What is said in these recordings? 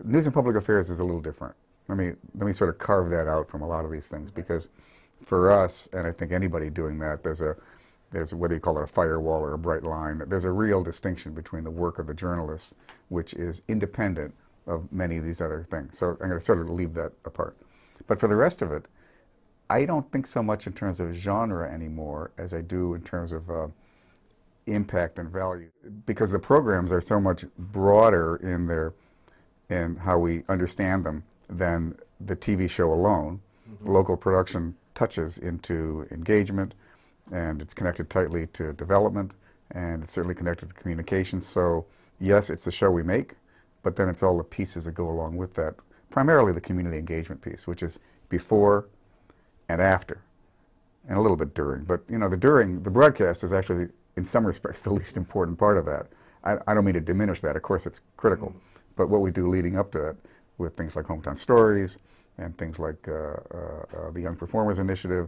News and public affairs is a little different. Let me sort of carve that out from a lot of these things, because for us, and I think anybody doing that, there's whether you call it a firewall or a bright line, there's a real distinction between the work of the journalist, which is independent of many of these other things. So I'm going to sort of leave that apart. But for the rest of it, I don't think so much in terms of genre anymore as I do in terms of impact and value, because the programs are so much broader in how we understand them than the TV show alone. Local production touches into engagement, and it's connected tightly to development, and it's certainly connected to communication. So yes, it's the show we make, but then it's all the pieces that go along with that. Primarily the community engagement piece, which is before and after, and a little bit during. But you know, the broadcast is actually, in some respects, the least important part of that. I don't mean to diminish that. Of course, it's critical. But what we do leading up to it, with things like Hometown Stories and things like the Young Performers Initiative,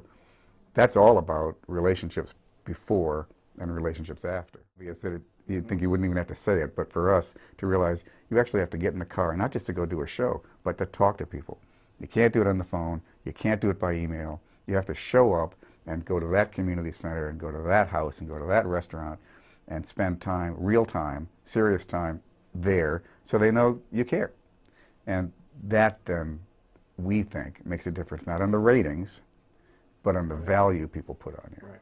that's all about relationships before and relationships after. Because you'd think you wouldn't even have to say it, but for us to realize you actually have to get in the car, not just to go do a show, but to talk to people. You can't do it on the phone, you can't do it by email. You have to show up and go to that community center and go to that house and go to that restaurant and spend time, real time, serious time there, so they know you care. And that then, we think, makes a difference, not on the ratings, but on the value people put on you. Right.